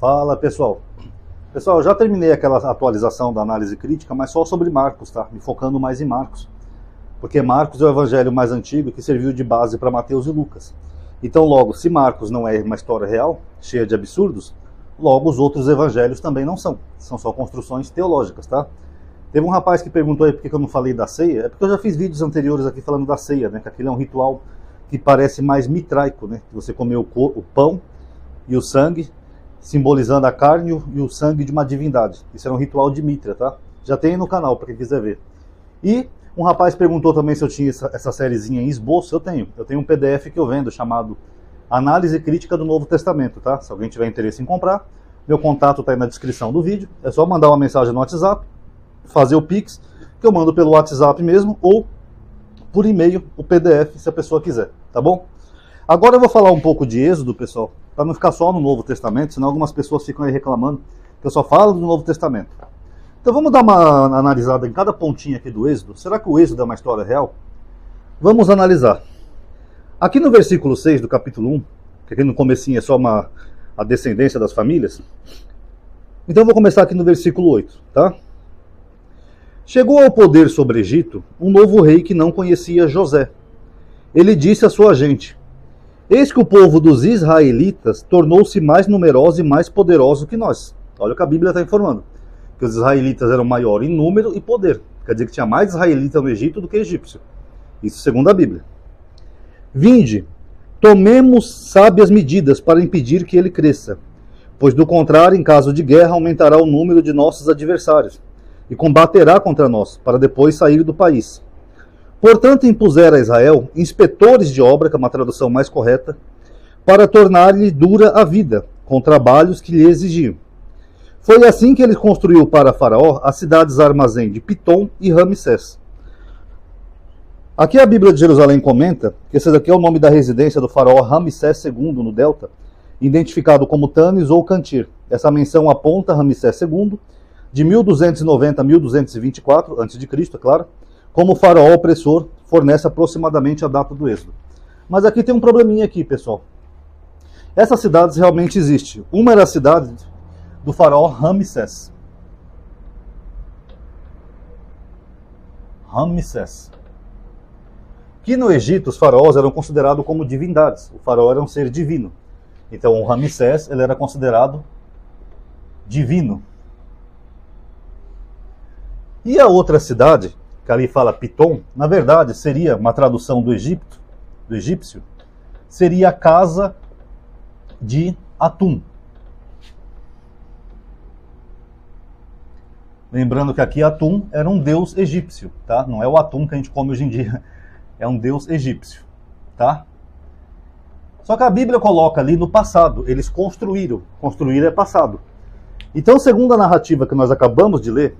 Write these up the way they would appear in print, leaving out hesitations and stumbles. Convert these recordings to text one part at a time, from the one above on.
Fala, pessoal. Pessoal, eu já terminei aquela atualização da análise crítica, mas só sobre Marcos, tá? Me focando mais em Marcos. Porque Marcos é o evangelho mais antigo que serviu de base para Mateus e Lucas. Então, logo, se Marcos não é uma história real, cheia de absurdos, logo os outros evangelhos também não são. São só construções teológicas, tá? Teve um rapaz que perguntou aí por que eu não falei da ceia. É porque eu já fiz vídeos anteriores aqui falando da ceia, né? Que aquele é um ritual que parece mais mitraico, né? Que você comeu o pão e o sangue, simbolizando a carne e o sangue de uma divindade. Isso era um ritual de Mitra, tá? Já tem no canal para quem quiser ver. E um rapaz perguntou também se eu tinha essa sériezinha em esboço. Eu tenho um PDF que eu vendo chamado Análise Crítica do Novo Testamento, tá? Se alguém tiver interesse em comprar, meu contato está aí na descrição do vídeo. É só mandar uma mensagem no WhatsApp, fazer o Pix, que eu mando pelo WhatsApp mesmo, ou por e-mail, o PDF, se a pessoa quiser, tá bom? Agora eu vou falar um pouco de Êxodo, pessoal, para não ficar só no Novo Testamento, senão algumas pessoas ficam aí reclamando que eu só falo do Novo Testamento. Então vamos dar uma analisada em cada pontinho aqui do Êxodo. Será que o Êxodo é uma história real? Vamos analisar. Aqui no versículo 6 do capítulo 1, que aqui no comecinho é só a descendência das famílias. Então eu vou começar aqui no versículo 8, tá? Chegou ao poder sobre Egito um novo rei que não conhecia José. Ele disse à sua gente: eis que o povo dos israelitas tornou-se mais numeroso e mais poderoso que nós. Olha o que a Bíblia está informando. Que os israelitas eram maior em número e poder. Quer dizer que tinha mais israelita no Egito do que egípcio. Isso segundo a Bíblia. Vinde, tomemos sábias medidas para impedir que ele cresça. Pois do contrário, em caso de guerra, aumentará o número de nossos adversários e combaterá contra nós, para depois sair do país. Portanto, impuseram a Israel inspetores de obra, que é uma tradução mais correta, para tornar-lhe dura a vida, com trabalhos que lhe exigiam. Foi assim que ele construiu para Faraó as cidades armazém de Pitom e Ramsés. Aqui a Bíblia de Jerusalém comenta que esse daqui é o nome da residência do faraó Ramsés II no Delta, identificado como Tanis ou Cantir. Essa menção aponta Ramsés II, de 1290 a 1224 a.C., é claro, como faraó opressor, fornece aproximadamente a data do Êxodo. Mas aqui tem um probleminha aqui, pessoal. Essas cidades realmente existem. Uma era a cidade do faraó Ramsés. Que no Egito os faraós eram considerados como divindades. O faraó era um ser divino. Então o Ramsés ele era considerado divino. E a outra cidade, que ali fala Pitom, na verdade seria uma tradução do egípcio, seria a casa de Atum. Lembrando que aqui Atum era um deus egípcio, tá? Não é o atum que a gente come hoje em dia, é um deus egípcio, tá? Só que a Bíblia coloca ali no passado, eles construíram é passado. Então, segundo a narrativa que nós acabamos de ler,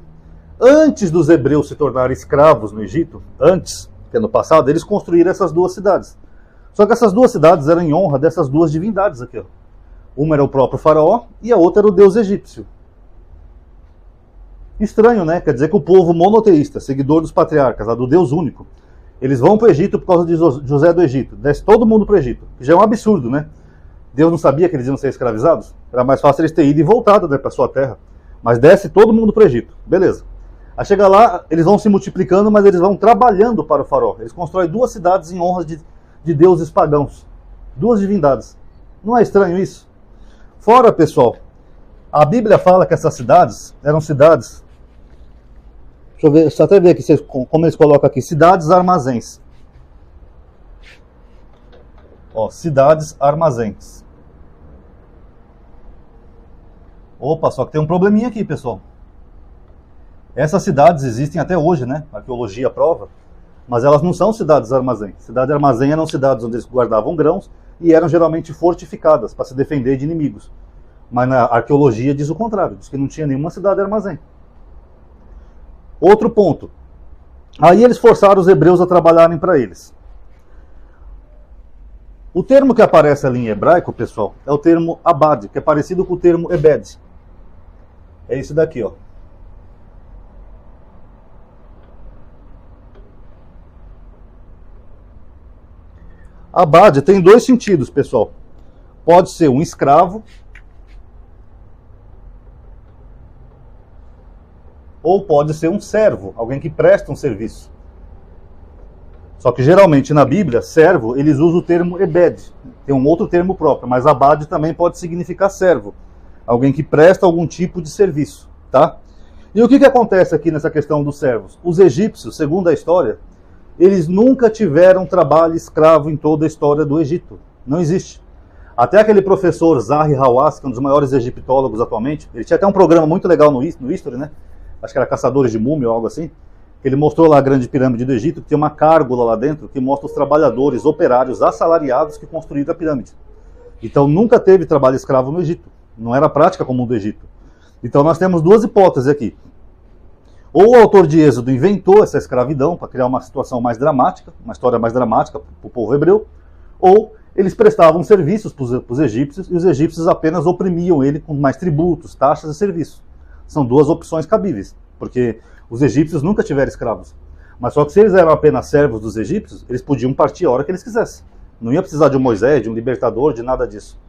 antes dos hebreus se tornarem escravos no Egito, antes, que é no passado, eles construíram essas duas cidades. Só que essas duas cidades eram em honra dessas duas divindades aqui, ó. Uma era o próprio faraó e a outra era o deus egípcio. Estranho, né? Quer dizer que o povo monoteísta, seguidor dos patriarcas, do Deus único, eles vão para o Egito por causa de José do Egito. Desce todo mundo para o Egito, que já é um absurdo, né? Deus não sabia que eles iam ser escravizados? Era mais fácil eles terem ido e voltado, né, para sua terra. Mas desce todo mundo para o Egito. Beleza. Aí chega lá, eles vão se multiplicando, mas eles vão trabalhando para o faraó. Eles constroem duas cidades em honra de deuses pagãos. Duas divindades. Não é estranho isso? Fora, pessoal, a Bíblia fala que essas cidades eram cidades... Deixa eu ver, deixa eu até ver aqui como eles colocam aqui. Cidades armazéns. Ó, cidades armazéns. Opa, só que tem um probleminha aqui, pessoal. Essas cidades existem até hoje, né? A arqueologia prova. Mas elas não são cidades armazém. Cidade armazém eram cidades onde eles guardavam grãos e eram geralmente fortificadas para se defender de inimigos. Mas na arqueologia diz o contrário. Diz que não tinha nenhuma cidade armazém. Outro ponto. Aí eles forçaram os hebreus a trabalharem para eles. O termo que aparece ali em hebraico, pessoal, é o termo abad, que é parecido com o termo ebed. É esse daqui, ó. Abad tem dois sentidos, pessoal. Pode ser um escravo ou pode ser um servo, alguém que presta um serviço. Só que geralmente na Bíblia, servo, eles usam o termo ebed, tem um outro termo próprio, mas abade também pode significar servo, alguém que presta algum tipo de serviço, tá? E o que acontece aqui nessa questão dos servos? Os egípcios, segundo a história, eles nunca tiveram trabalho escravo em toda a história do Egito. Não existe. Até aquele professor Zahi Hawass, que é um dos maiores egiptólogos atualmente, ele tinha até um programa muito legal no History, né? Acho que era Caçadores de Múmia ou algo assim. Ele mostrou lá a Grande Pirâmide do Egito, que tem uma gárgula lá dentro, que mostra os trabalhadores, operários, assalariados que construíram a pirâmide. Então nunca teve trabalho escravo no Egito. Não era a prática comum do Egito. Então nós temos duas hipóteses aqui. Ou o autor de Êxodo inventou essa escravidão para criar uma situação mais dramática, uma história mais dramática para o povo hebreu, ou eles prestavam serviços para os egípcios e os egípcios apenas oprimiam ele com mais tributos, taxas e serviços. São duas opções cabíveis, porque os egípcios nunca tiveram escravos. Mas só que se eles eram apenas servos dos egípcios, eles podiam partir a hora que eles quisessem. Não ia precisar de um Moisés, de um libertador, de nada disso.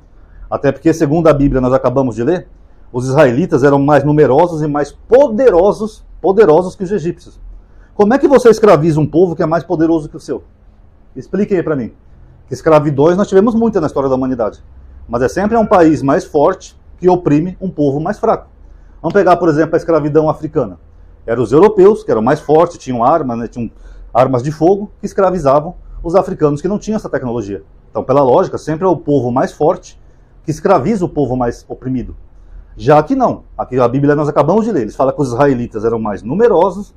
Até porque, segundo a Bíblia, nós acabamos de ler, os israelitas eram mais numerosos e mais poderosos que os egípcios. Como é que você escraviza um povo que é mais poderoso que o seu? Explique aí para mim. Que escravidões nós tivemos muitas na história da humanidade. Mas é sempre um país mais forte que oprime um povo mais fraco. Vamos pegar, por exemplo, a escravidão africana. Eram os europeus, que eram mais fortes, tinham armas, né, tinham armas de fogo, que escravizavam os africanos que não tinham essa tecnologia. Então, pela lógica, sempre é o povo mais forte que escraviza o povo mais oprimido. Já que não. Aqui a Bíblia nós acabamos de ler. Eles falam que os israelitas eram mais numerosos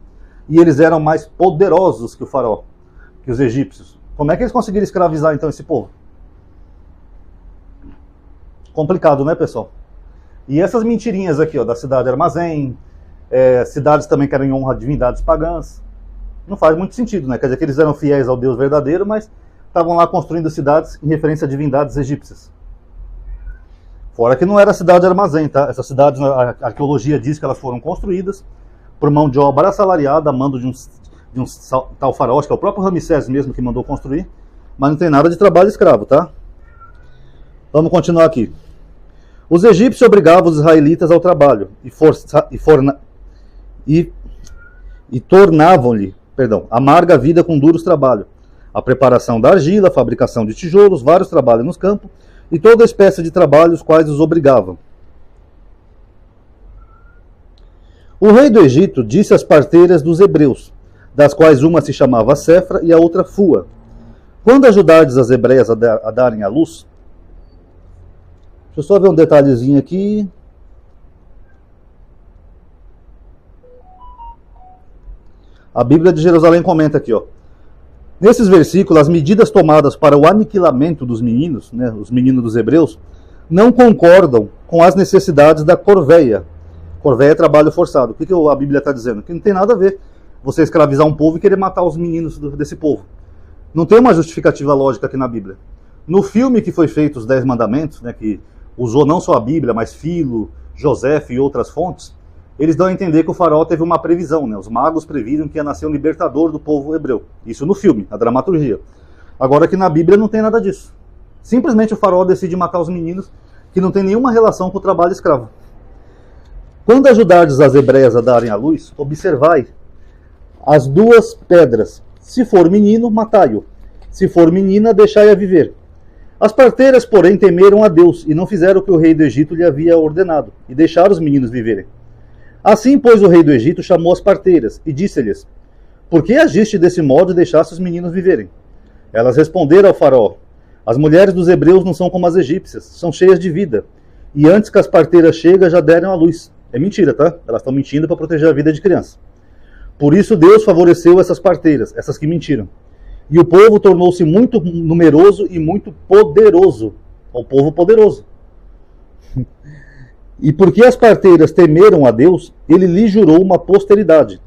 e eles eram mais poderosos que o faraó, que os egípcios. Como é que eles conseguiram escravizar então esse povo? Complicado, né, pessoal? E essas mentirinhas aqui, ó, da cidade armazém, cidades também que eram em honra a divindades pagãs, não faz muito sentido, né? Quer dizer que eles eram fiéis ao Deus verdadeiro, mas estavam lá construindo cidades em referência a divindades egípcias. Fora que não era cidade armazém, tá? Essas cidades, a arqueologia diz que elas foram construídas por mão de obra assalariada, a mando de um tal faraó, que é o próprio Ramsés mesmo que mandou construir, mas não tem nada de trabalho escravo, tá? Vamos continuar aqui. Os egípcios obrigavam os israelitas ao trabalho e tornavam-lhe, amarga a vida com duros trabalhos. A preparação da argila, a fabricação de tijolos, vários trabalhos nos campos, e toda espécie de trabalhos quais os obrigavam. O rei do Egito disse às parteiras dos hebreus, das quais uma se chamava Sefra e a outra Fua: quando ajudardes as hebreias a darem à luz... Deixa eu só ver um detalhezinho aqui. A Bíblia de Jerusalém comenta aqui, ó. Nesses versículos, as medidas tomadas para o aniquilamento dos meninos, né, os meninos dos hebreus, não concordam com as necessidades da corveia. Corveia é trabalho forçado. O que a Bíblia está dizendo? Que não tem nada a ver você escravizar um povo e querer matar os meninos desse povo. Não tem uma justificativa lógica aqui na Bíblia. No filme que foi feito, Os 10 Mandamentos, né, que usou não só a Bíblia, mas Filo, Joséfo e outras fontes, eles dão a entender que o faraó teve uma previsão, né? Os magos previram que ia nascer um libertador do povo hebreu. Isso no filme, na dramaturgia. Agora aqui na Bíblia não tem nada disso. Simplesmente o faraó decide matar os meninos, que não tem nenhuma relação com o trabalho escravo. Quando ajudardes as hebreias a darem à luz, observai as duas pedras. Se for menino, matai-o. Se for menina, deixai-a viver. As parteiras, porém, temeram a Deus e não fizeram o que o rei do Egito lhe havia ordenado, e deixaram os meninos viverem. Assim, pois, o rei do Egito chamou as parteiras e disse-lhes: por que agiste desse modo e deixaste os meninos viverem? Elas responderam ao faraó: as mulheres dos hebreus não são como as egípcias, são cheias de vida, e antes que as parteiras cheguem já deram à luz. É mentira, tá? Elas estão mentindo para proteger a vida de criança. Por isso Deus favoreceu essas parteiras, essas que mentiram. E o povo tornou-se muito numeroso e muito poderoso. O povo poderoso. E porque as parteiras temeram a Deus, ele lhe jurou uma posteridade.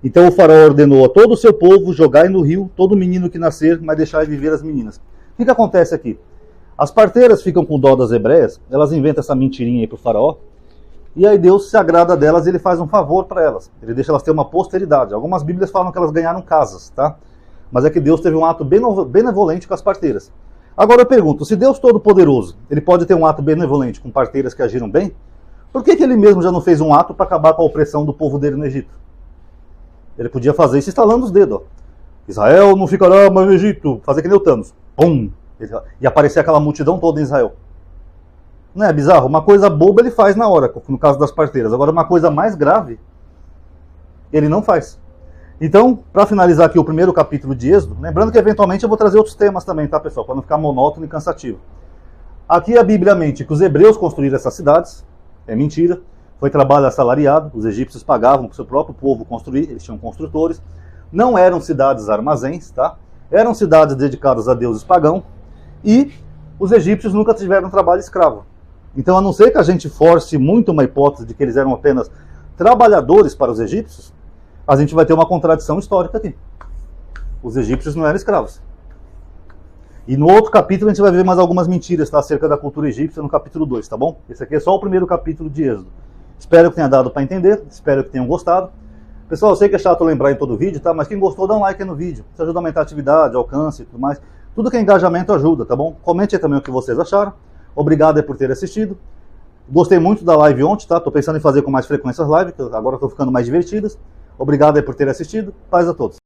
Então o faraó ordenou a todo o seu povo: jogai no rio todo menino que nascer, mas deixai viver as meninas. O que acontece aqui? As parteiras ficam com dó das hebreias, elas inventam essa mentirinha aí para o faraó, e aí Deus se agrada delas e ele faz um favor para elas. Ele deixa elas ter uma posteridade. Algumas bíblias falam que elas ganharam casas, tá? Mas é que Deus teve um ato benevolente com as parteiras. Agora eu pergunto, se Deus Todo-Poderoso, ele pode ter um ato benevolente com parteiras que agiram bem? Por que ele mesmo já não fez um ato para acabar com a opressão do povo dele no Egito? Ele podia fazer isso estalando os dedos. Ó. Israel não ficará mais no Egito. Fazer que nem o Thanos. Pum! E aparecer aquela multidão toda em Israel. Não é bizarro? Uma coisa boba ele faz na hora, no caso das parteiras. Agora, uma coisa mais grave, ele não faz. Então, para finalizar aqui o primeiro capítulo de Êxodo, lembrando que eventualmente eu vou trazer outros temas também, tá, pessoal? Para não ficar monótono e cansativo. Aqui a Bíblia mente que os hebreus construíram essas cidades. É mentira. Foi trabalho assalariado. Os egípcios pagavam para o seu próprio povo construir. Eles tinham construtores. Não eram cidades armazéns, tá? Eram cidades dedicadas a deuses pagãos. E os egípcios nunca tiveram trabalho escravo. Então, a não ser que a gente force muito uma hipótese de que eles eram apenas trabalhadores para os egípcios, a gente vai ter uma contradição histórica aqui. Os egípcios não eram escravos. E no outro capítulo a gente vai ver mais algumas mentiras, tá, acerca da cultura egípcia no capítulo 2, tá bom? Esse aqui é só o primeiro capítulo de Êxodo. Espero que tenha dado para entender, espero que tenham gostado. Pessoal, eu sei que é chato lembrar em todo vídeo, tá? Mas quem gostou, dá um like aí no vídeo. Isso ajuda a aumentar a atividade, alcance e tudo mais. Tudo que é engajamento ajuda, tá bom? Comente aí também o que vocês acharam. Obrigado aí por ter assistido. Gostei muito da live ontem, tá? Tô pensando em fazer com mais frequência as lives, que agora estão ficando mais divertidas. Obrigado aí por ter assistido. Paz a todos.